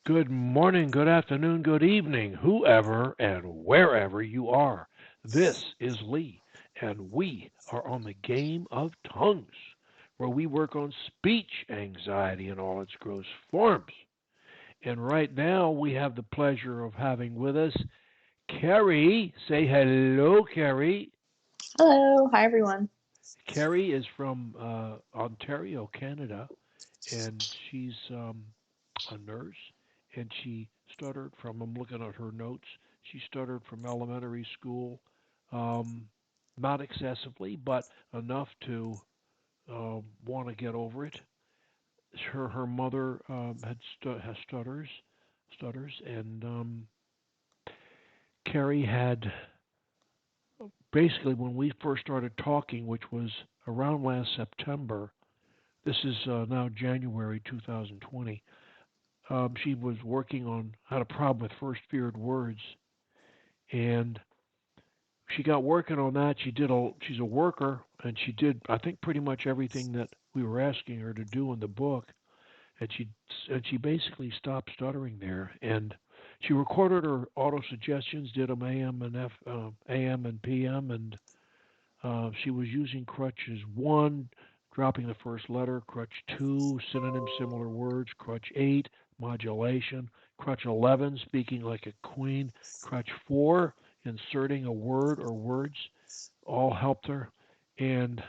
Good morning, good afternoon, good evening, whoever and wherever you are. This is Lee, and we are on the game of tongues, where we work on speech anxiety in all its gross forms. And right now, we have the pleasure of having with us Kerry. Say hello, Kerry. Hello, hi everyone. Kerry is from Ontario, Canada, and she's a nurse, and she stuttered from. I'm looking at her notes. She stuttered from elementary school, um, not excessively, but enough to want to get over it. Her mother has stutters, and Carrie had basically when we first started talking, which was around last September. This is now January 2020. She was working on had a problem with first feared words, and she got working on that. She's a worker, and she did I think pretty much everything that we were asking her to do in the book, and she basically stopped stuttering there, and she recorded her auto suggestions, did them AM and PM, and she was using crutches one, dropping the first letter, crutch two, synonym similar words, crutch eight, modulation, crutch 11, speaking like a queen, crutch four, inserting a word or words, all helped her. And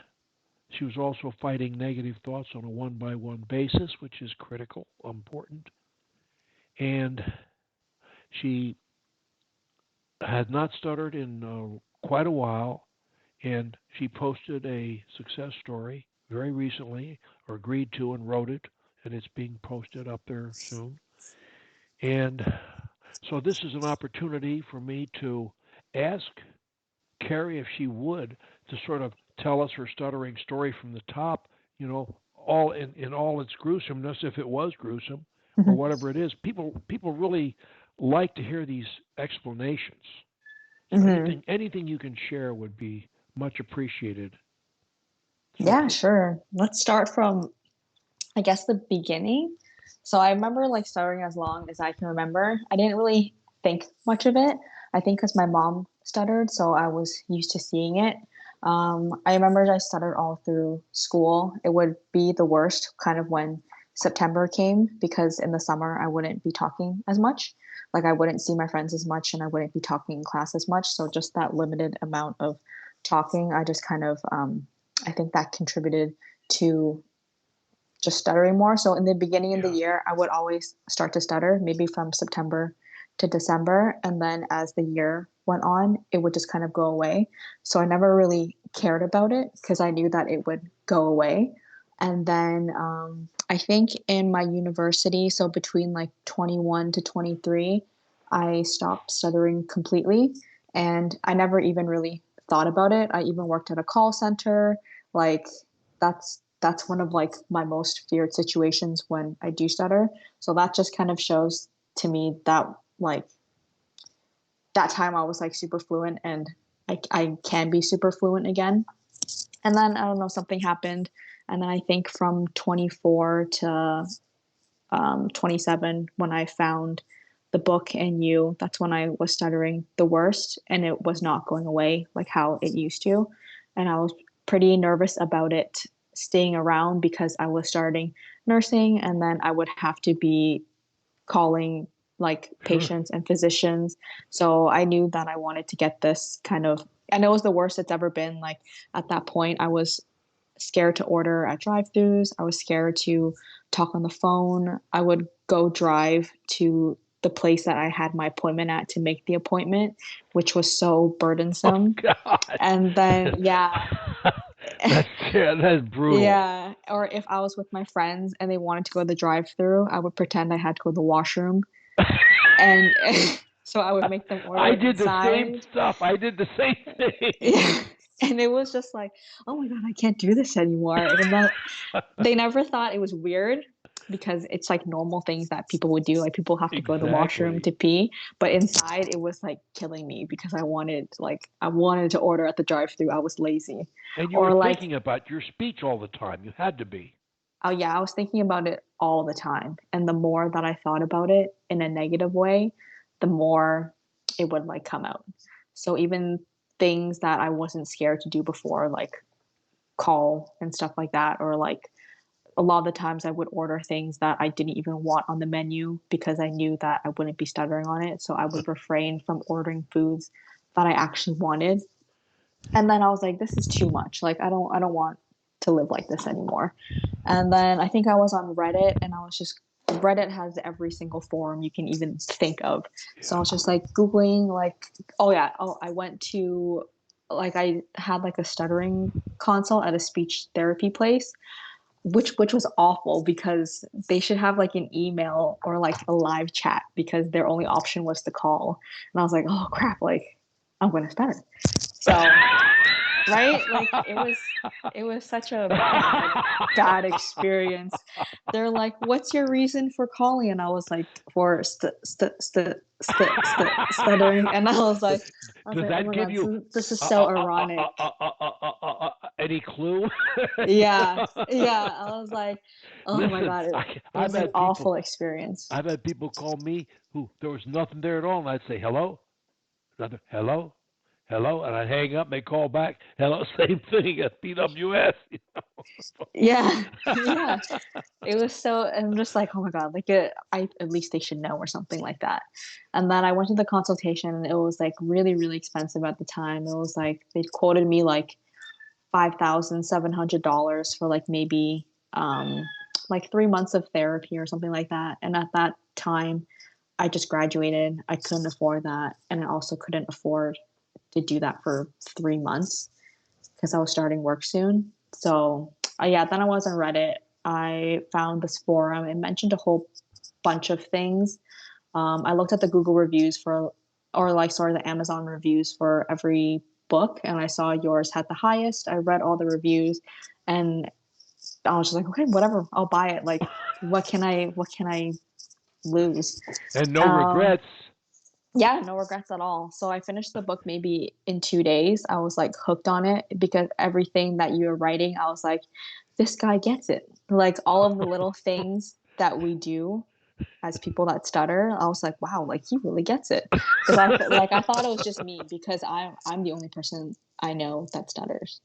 she was also fighting negative thoughts on a one by one basis, which is critical, important. And she had not stuttered in quite a while, and she posted a success story very recently, or agreed to and wrote it, and it's being posted up there soon. And so this is an opportunity for me to ask Carrie if she would to sort of tell us her stuttering story from the top, all in all its gruesomeness, if it was gruesome or whatever it is. People really like to hear these explanations. So hmm anything you can share would be much appreciated. So Yeah, sure. Let's start from, I guess, the beginning. So I remember like stuttering as long as I can remember. I didn't really think much of it. I think because my mom stuttered, so I was used to seeing it. I remember I stuttered all through school. It would be the worst kind of when September came because in the summer I wouldn't be talking as much. Like I wouldn't see my friends as much and I wouldn't be talking in class as much. So just that limited amount of talking, I just kind of, I think that contributed to just stuttering more. So in the beginning of the yeah, year, I would always start to stutter, maybe from September to December. And then as the year went on, it would just kind of go away. So I never really cared about it because I knew that it would go away. And then I think in my university, so between like 21 to 23, I stopped stuttering completely. And I never even really thought about it. I even worked at a call center. Like that's one of like my most feared situations when I do stutter. So that just kind of shows to me that like that time I was like super fluent and I can be super fluent again. And then I don't know, something happened. And then I think from 24 to 27, when I found the book and you, that's when I was stuttering the worst and it was not going away like how it used to. And I was pretty nervous about it staying around because I was starting nursing and then I would have to be calling like sure. patients and physicians. So I knew that I wanted to get this kind of, and it was the worst it's ever been. Like at that point, I was scared to order at drive-throughs. I was scared to talk on the phone. I would go drive to the place that I had my appointment at to make the appointment, which was so Oh burdensome. God, And then, yeah, that's brutal. yeah. Or if I was with my friends and they wanted to go to the drive-through, I would pretend I had to go to the washroom. And so I would make them order I did the same inside. stuff. I did the same thing. Yeah. And it was just like, oh my God, I can't do this anymore. And then they never thought it was weird because it's like normal things that people would do. Like people have to go to the washroom Exactly. to pee, but inside it was like killing me because I wanted to order at the drive-through. I was lazy. And you were Or like thinking about your speech all the time. You had to be. Oh yeah, I was thinking about it all the time. And the more that I thought about it in a negative way, the more it would like come out. So even things that I wasn't scared to do before, like call and stuff like that, or like a lot of the times I would order things that I didn't even want on the menu because I knew that I wouldn't be stuttering on it. So I would refrain from ordering foods that I actually wanted. And then I was like, this is too much. Like I don't want to live like this anymore. And then I think I was on Reddit and I was just Reddit has every single forum you can even think of. So I Yeah. was just like Googling like oh yeah, oh I went to like I had like a stuttering consult at a speech therapy place which was awful because they should have like an email or like a live chat because their only option was to call. And I was like, oh crap, like I'm gonna stutter. So right, like it was such a bad experience. They're like, what's your reason for calling? And I was like, for stuttering. And I was Does like, oh that my give god, you this is so ironic. any clue? Yeah, yeah. I was like, oh my Listen, god, it I've was an had people awful experience. I've had people call me who there was nothing there at all, and I'd say hello, nothing, hello, hello, and I'd hang up, and they call back, hello, same thing at PWS. Yeah, yeah. It was so, I'm just like, oh my god, like I at least they should know or something like that. And then I went to the consultation. And it was like really, really expensive at the time. It was like they quoted me like $5,700 for like 3 months of therapy or something like that. And at that time, I just graduated. I couldn't afford that, and I also couldn't afford to do that for 3 months because I was starting work soon. So yeah, then I was on Reddit. I found this forum. It mentioned a whole bunch of things. I looked at the Google reviews for, or like, sorry, the Amazon reviews for every book, and I saw yours had the highest. I read all the reviews, and I was just like, okay, whatever, I'll buy it. Like, what can I lose? And no Um, regrets. yeah, no regrets at all. So I finished the book maybe in 2 days. I was like hooked on it because everything that you were writing, I was like, this guy gets it. Like all of the little things that we do as people that stutter, I was like, wow, like he really gets it. Because I thought it was just me because I'm the only person I know that stutters.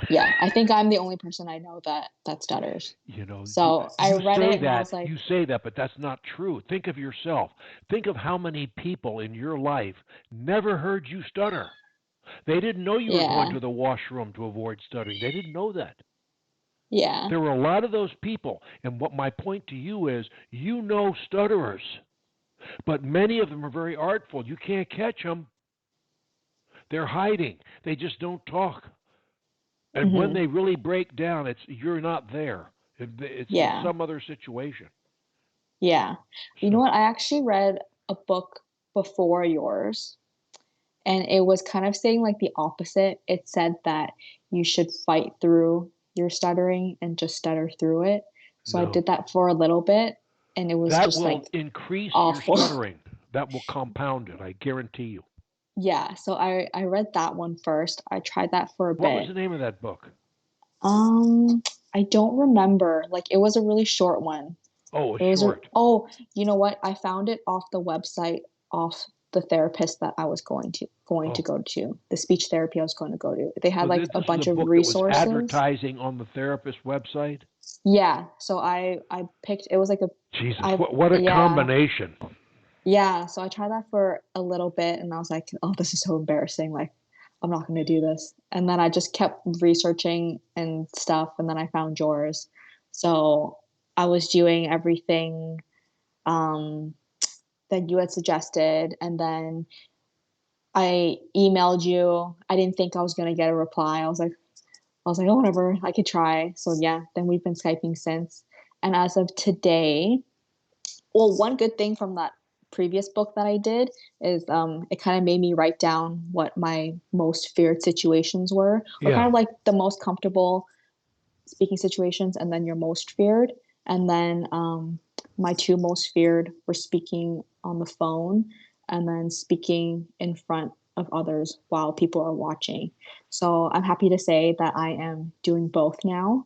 Yeah, I think I'm the only person I know that stutters. You know, So I read it and I was like, you say that, but that's not true. Think of yourself. Think of how many people in your life never heard you stutter. They didn't know you were going yeah, to the washroom to avoid stuttering. They didn't know that. yeah, There were a lot of those people, and what my point to you is, you know stutterers, but many of them are very artful. You can't catch them. They're hiding. They just don't talk. And when hmm they really break down, it's you're not there. It's in yeah. some other situation. Yeah. You know So what? I actually read a book before yours, and it was kind of saying like the opposite. It said that you should fight through your stuttering and just stutter through it. So I no, did that for a little bit, and it was that just will like increase your awful. stuttering. That will compound it. I guarantee you. Yeah. So I read that one first. I tried that for a What was bit. the name of that book? Um, I don't remember. Like it was a really short one. Oh, It was a short. oh, you know what? I found it off the website off the therapist that I was going to Oh, go to, the speech therapy I was going to go to. They had so like a this is a bunch of book that was resources. advertising on the therapist website. Yeah, so I picked it was like a Jesus, I what a yeah, combination. yeah, so I tried that for a little bit and I was like, "Oh, this is so embarrassing. Like I'm not going to do this." And then I just kept researching and stuff and then I found yours. So I was doing everything um that you had suggested. And then I emailed you. I didn't think I was gonna get a reply. I was like, oh, whatever, I could try. So yeah, then we've been Skyping since. And as of today, well, one good thing from that previous book that I did is it kind of made me write down what my most feared situations were, or kind Yeah. of like the most comfortable speaking situations, and then your most feared. And then my two most feared were speaking on the phone and then speaking in front of others while people are watching. So I'm happy to say that I am doing both now.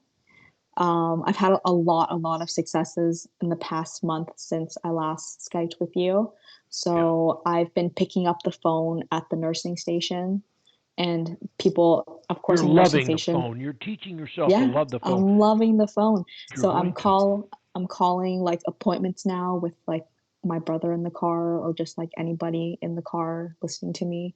I've had a lot of successes in the past month since I last Skyped with you. Yeah. So I've been picking up the phone at the nursing station, and people, of course, You're in the nursing loving the station, phone. You're teaching yourself to yeah, love the phone. I'm loving the phone. You're So going to. I'm calling like appointments now with like my brother in the car or just like anybody in the car listening to me.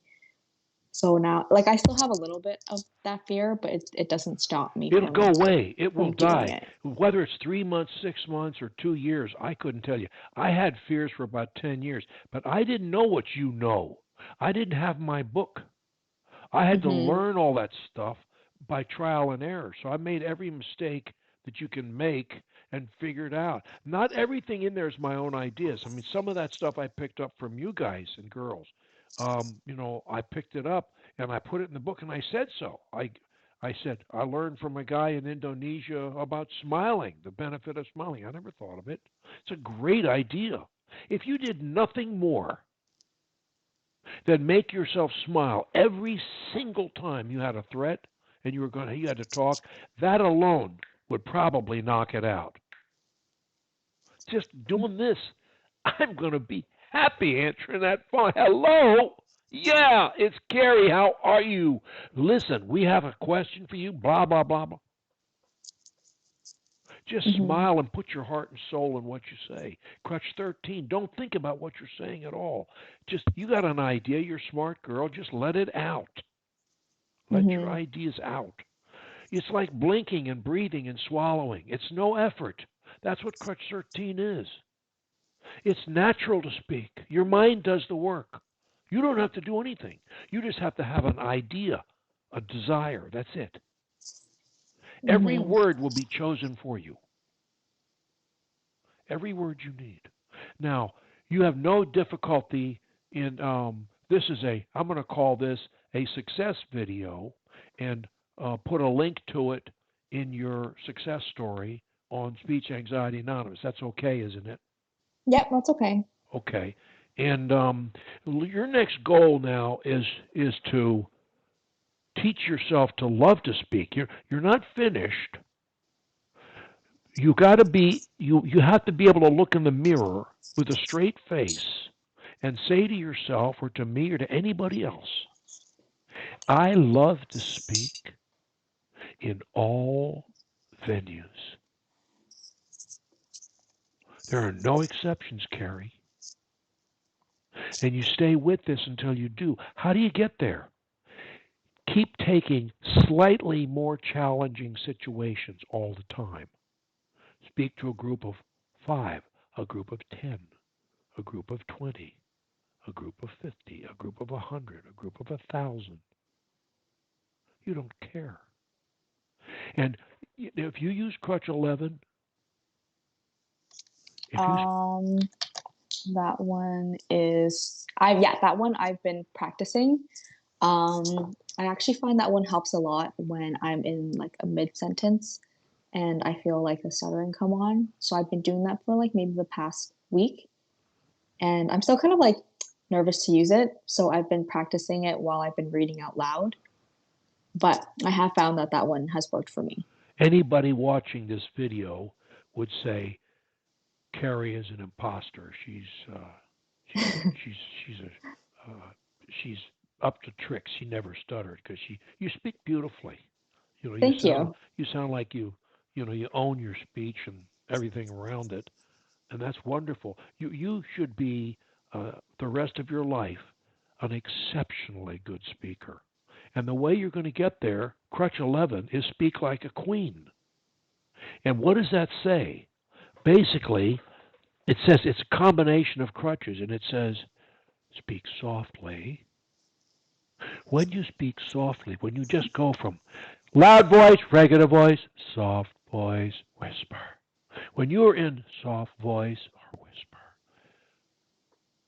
So now, like, I still have a little bit of that fear, but it doesn't stop me It'll go away. It will from doing die. it. Whether it's 3 months, 6 months, or 2 years, I couldn't tell you. I had fears for about 10 years, but I didn't know what you know. I didn't have my book. I had to Mm-hmm. learn all that stuff by trial and error. So I made every mistake that you can make and figured out. Not everything in there is my own ideas. I mean, some of that stuff I picked up from you guys and girls. I picked it up and I put it in the book, and I said so. I said I learned from a guy in Indonesia about smiling, the benefit of smiling. I never thought of it. It's a great idea. If you did nothing more than make yourself smile every single time you had a threat and you had to talk, that alone would probably knock it out. Just doing this, I'm going to be happy answering that phone. Hello? Yeah, it's Kerry. How are you? Listen, we have a question for you. Blah, blah, blah, blah. Just Mm-hmm. smile and put your heart and soul in what you say. Crutch 13, don't think about what you're saying at all. Just, you got an idea. You're a smart girl. Just let it out. Let your Mm-hmm. ideas out. It's like blinking and breathing and swallowing. It's no effort. That's what Crutch 13 is. It's natural to speak. Your mind does the work. You don't have to do anything. You just have to have an idea, a desire. That's it. Every Mm-hmm. word will be chosen for you. Every word you need. Now, you have no difficulty in this is I'm going to call this a success video and put a link to it in your success story on Speech Anxiety Anonymous. That's okay, isn't it? Yep, that's okay. Okay. And your next goal now is to teach yourself to love to speak. You're not finished. You have to be able to look in the mirror with a straight face and say to yourself or to me or to anybody else, I love to speak in all venues. There are no exceptions, Kerry. And you stay with this until you do. How do you get there? Keep taking slightly more challenging situations all the time. Speak to a group of 5, a group of 10, a group of 20, a group of 50, a group of 100, a group of 1,000. You don't care. And if you use Crutch 11, if you Um, that one is I yeah, that one I've been practicing. I actually find that one helps a lot when I'm in like a mid sentence and I feel like the stuttering come on. So I've been doing that for like maybe the past week, and I'm still kind of like nervous to use it. So I've been practicing it while I've been reading out loud. But I have found that that one has worked for me. anybody watching this video would say Carrie is an imposter. She's she's she's a she's up to tricks. She never stuttered because you speak beautifully. You know, Thank you. you sound like you own your speech and everything around it, and that's wonderful. You should be the rest of your life an exceptionally good speaker. And the way you're going to get there, Crutch 11, is speak like a queen. And what does that say? Basically, it says it's a combination of crutches, and it says speak softly. When you speak softly, when you just go from loud voice, regular voice, soft voice, whisper. When you're in soft voice or whisper,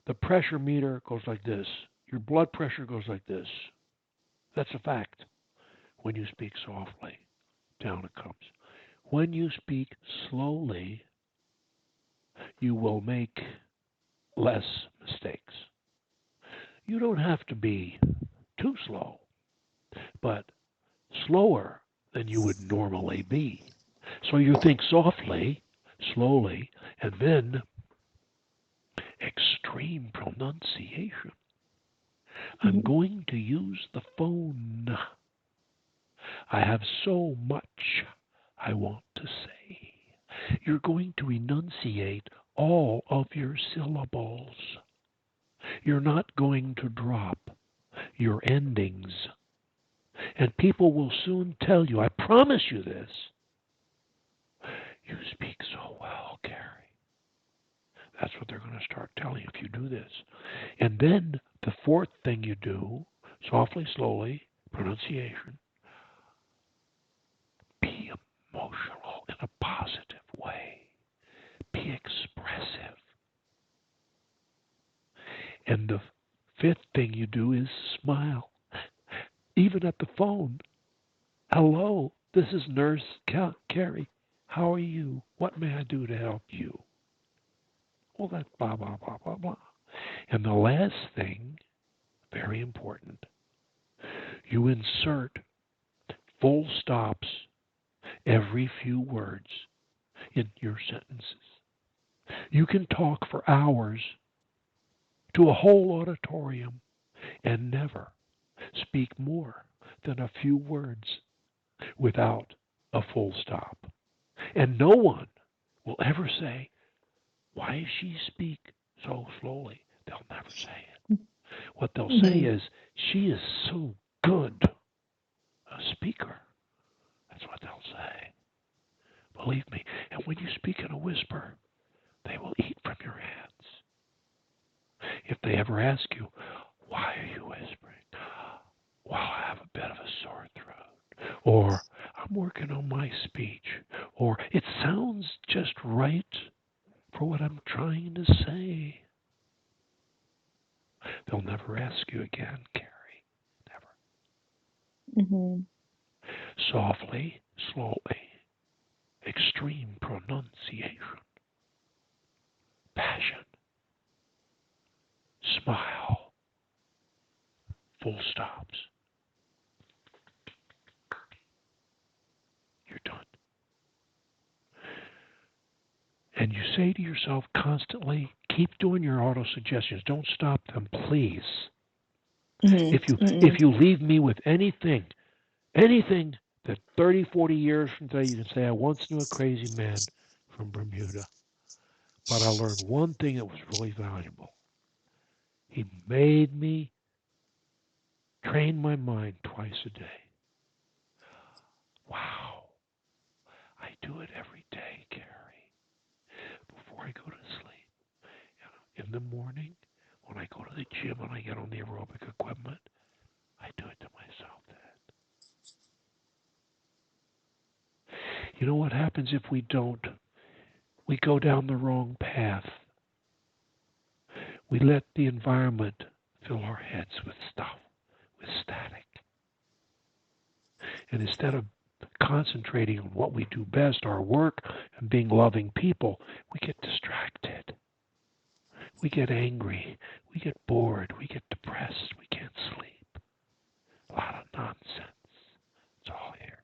the pressure meter goes like this. Your blood pressure goes like this. That's a fact. When you speak softly, down it comes. When you speak slowly, you will make less mistakes. You don't have to be too slow, but slower than you would normally be. So you think softly, slowly, and then extreme pronunciation. I'm Mhm. going to use the phone. I have so much I want to say. You're going to enunciate all of your syllables. You're not going to drop your endings. And people will soon tell you, I promise you this, you speak so well, Kerry. That's what they're going to start telling you if you do this. And then the fourth thing you do, softly, slowly, pronunciation, be emotional in a positive way. Be expressive. And the fifth thing you do is smile. Even at the phone. Hello, this is Nurse Kerry. How are you? What may I do to help you? Well, that's blah, blah, blah, blah, blah. And the last thing, very important, you insert full stops every few words in your sentences. You can talk for hours to a whole auditorium and never speak more than a few words without a full stop. And no one will ever say, why does she speak so slowly? They'll never say it. What they'll say Mhm. is, she is so good a speaker. That's what they'll say. Believe me. And when you speak in a whisper, they will eat from your hands. If they ever ask you, why are you whispering? Well, I have a bit of a sore throat. Or I'm working on my speech. Or it sounds just right for what I'm trying to say. They'll never ask you again, Carrie. Never. Mhm. Softly, slowly, extreme pronunciation, passion, smile, full stops. You're done. And you say to yourself constantly, keep doing your auto suggestions. Don't stop them, please. Mhm. If Mhm. you leave me with anything that 30, 40 years from today you can say, I once knew a crazy man from Bermuda, but I learned one thing that was really valuable. He made me train my mind twice a day. Wow. I do it every day, Carrie, before I go to sleep. In the morning, when I go to the gym and I get on the aerobic equipment, I do it to myself then. You know what happens if we don't? We go down the wrong path. We let the environment fill our heads with stuff, with static. And instead of concentrating on what we do best, our work, and being loving people, we get distracted. We get angry. We get bored. We get depressed. We can't sleep. A lot of nonsense. It's all here.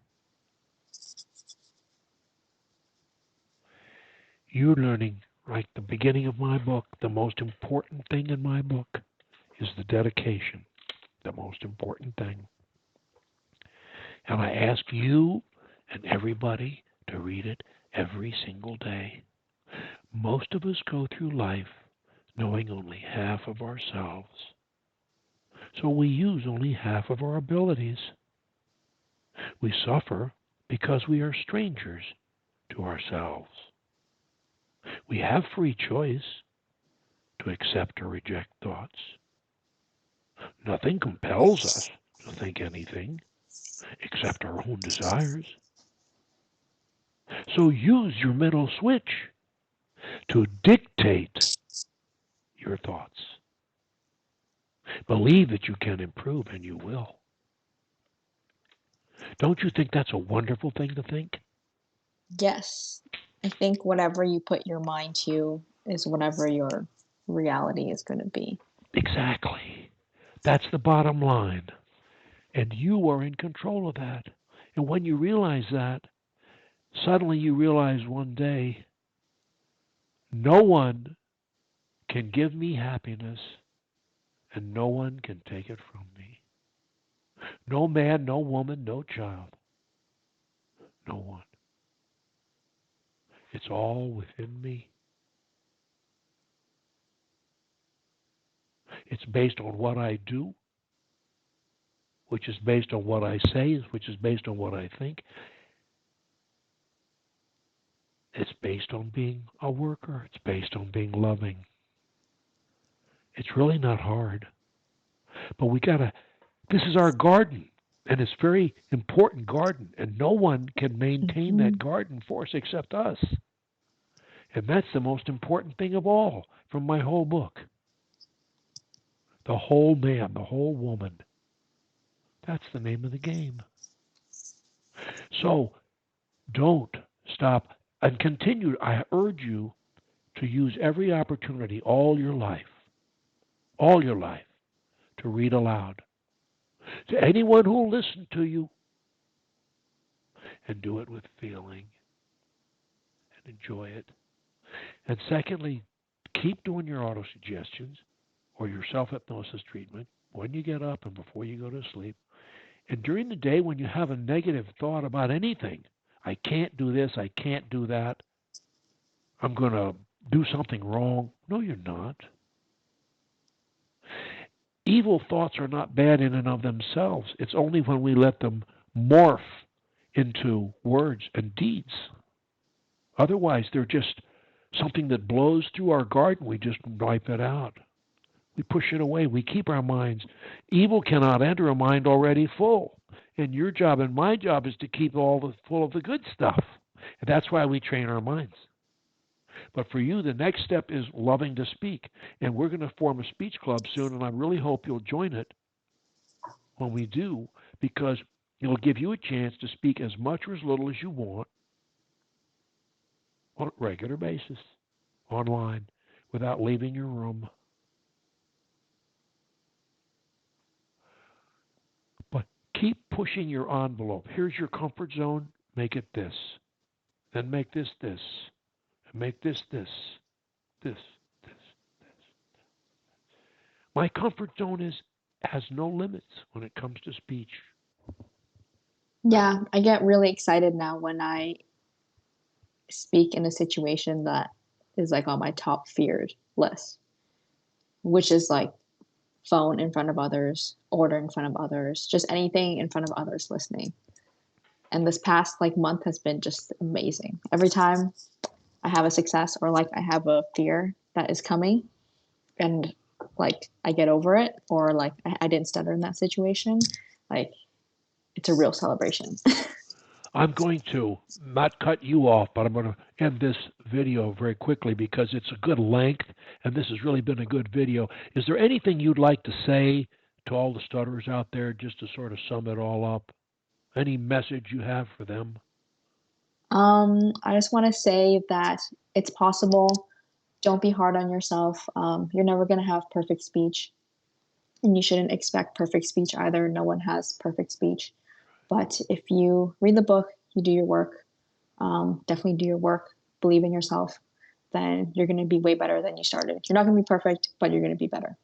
You're learning, right? The beginning of my book, the most important thing in my book is the dedication. The most important thing. And I ask you and everybody to read it every single day. Most of us go through life knowing only half of ourselves. So we use only half of our abilities. We suffer because we are strangers to ourselves. We have free choice to accept or reject thoughts. Nothing compels us to think anything except our own desires. So use your mental switch to dictate your thoughts. Believe that you can improve and you will. Don't you think that's a wonderful thing to think? Yes. I think whatever you put your mind to is whatever your reality is going to be. Exactly. That's the bottom line. And you are in control of that. And when you realize that, Suddenly you realize one day no one can give me happiness and no one can take it from me. No man, no woman, no child, no one. It's all within me. It's based on what I do, which is based on what I say, which is based on what I think. It's based on being a worker. It's based on being loving. It's really not hard. But we got to, this is our garden. And it's very important garden. And no one can maintain Hmm. that garden for us except us. And that's the most important thing of all from my whole book. The whole man, the whole woman. That's the name of the game. So don't stop and continue. I urge you to use every opportunity all your life, to read aloud to anyone who will listen to you and do it with feeling and enjoy it. And secondly, keep doing your autosuggestions or your self hypnosis treatment when you get up and before you go to sleep. And during the day, when you have a negative thought about anything, I can't do this, I can't do that, I'm going to do something wrong. No, you're not. Evil thoughts are not bad in and of themselves. It's only when we let them morph into words and deeds. Otherwise, they're just something that blows through our garden. We just wipe it out. We push it away. We keep our minds. Evil cannot enter a mind already full. And your job and my job is to keep full of the good stuff. And that's why we train our minds. But for you, the next step is loving to speak. And we're going to form a speech club soon, and I really hope you'll join it when we do, because it'll give you a chance to speak as much or as little as you want on a regular basis, online, without leaving your room. But keep pushing your envelope. Here's your comfort zone. Make it this. Then make this. And make this, this. My comfort zone has no limits when it comes to speech. Yeah, I get really excited now when I speak in a situation that is like on my top feared list, which is like phone in front of others, order in front of others, just anything in front of others listening. And this past like month has been just amazing. Every time I have a success or like I have a fear that is coming and like I get over it or like I didn't stutter in that situation, like it's a real celebration. I'm going to not cut you off, but I'm going to end this video very quickly because it's a good length, and this has really been a good video. Is there anything you'd like to say to all the stutterers out there just to sort of sum it all up? Any message you have for them? I just want to say that it's possible. Don't be hard on yourself. You're never going to have perfect speech, and you shouldn't expect perfect speech either. No one has perfect speech. But if you read the book, you do your work, definitely do your work, believe in yourself, then you're going to be way better than you started. You're not going to be perfect, but you're going to be better.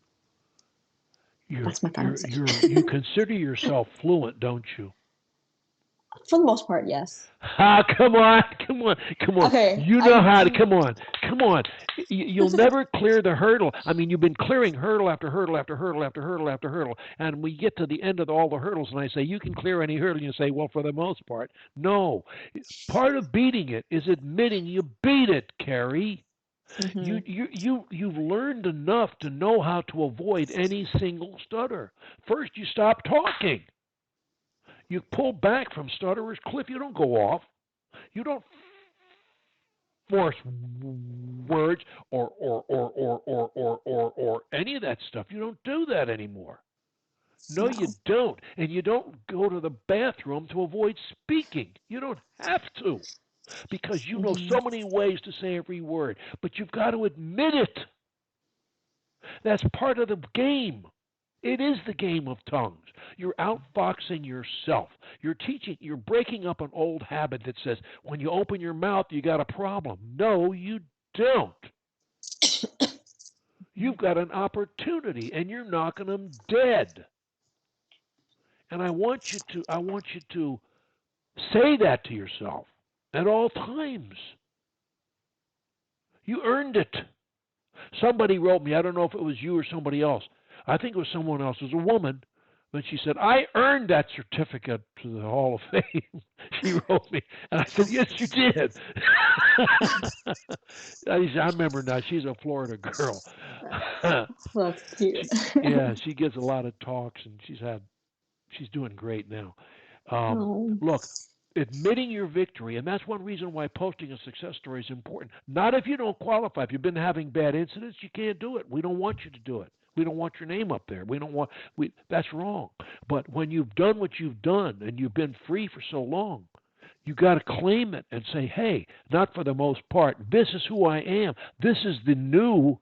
That's my final message. You consider yourself fluent, don't you? For the most part, yes. Ah, come on, come on, come on. Okay, You know I how to, do. come on, come on. You'll never clear the hurdle. I mean, you've been clearing hurdle after hurdle after hurdle after hurdle after hurdle. And we get to the end of all the hurdles, and I say, you can clear any hurdle. And you say, well, for the most part. No. Part of beating it is admitting you beat it, Kerry. Mm-hmm. You've learned enough to know how to avoid any single stutter. First, you stop talking. You pull back from stutterer's cliff. You don't go off. You don't force words or any of that stuff. You don't do that anymore. No, you No. don't. And you don't go to the bathroom to avoid speaking. You don't have to because you know Mm-hmm. so many ways to say every word. But you've got to admit it. That's part of the game. It is the game of tongues. You're outfoxing yourself. You're breaking up an old habit that says when you open your mouth, you got a problem. No, you don't. You've got an opportunity and you're knocking them dead. And I want you to say that to yourself at all times. You earned it. Somebody wrote me, I don't know if it was you or somebody else. I think it was someone else. It was a woman. But she said, I earned that certificate to the Hall of Fame. She wrote me. And I said, yes, you did. I remember now. She's a Florida girl. That's cute. she, yeah, she gives a lot of talks, and she's doing great now. Oh. Look, admitting your victory, and that's one reason why posting a success story is important. Not if you don't qualify. If you've been having bad incidents, you can't do it. We don't want you to do it. We don't want your name up there. We don't want we That's wrong. But when you've done what you've done and you've been free for so long, you got to claim it and say, "Hey, not for the most part. This is who I am. This is the new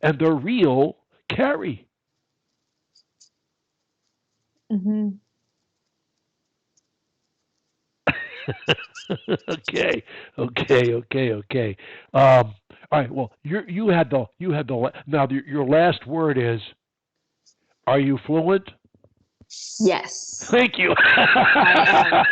and the real Kerry." Hmm. Okay, okay. All right. Well, you had the now. Your last word is. Are you fluent? Yes, Thank you. I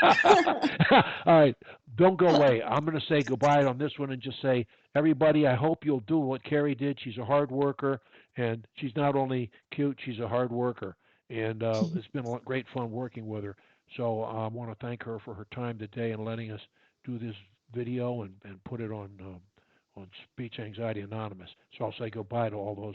am. All right. Don't go away. I'm going to say goodbye on this one and just say, everybody, I hope you'll do what Kerry did. She's a hard worker, and she's not only cute, she's a hard worker. And it's been great fun working with her. So I want to thank her for her time today and letting us do this video and put it on Speech Anxiety Anonymous. So I'll say goodbye to all those.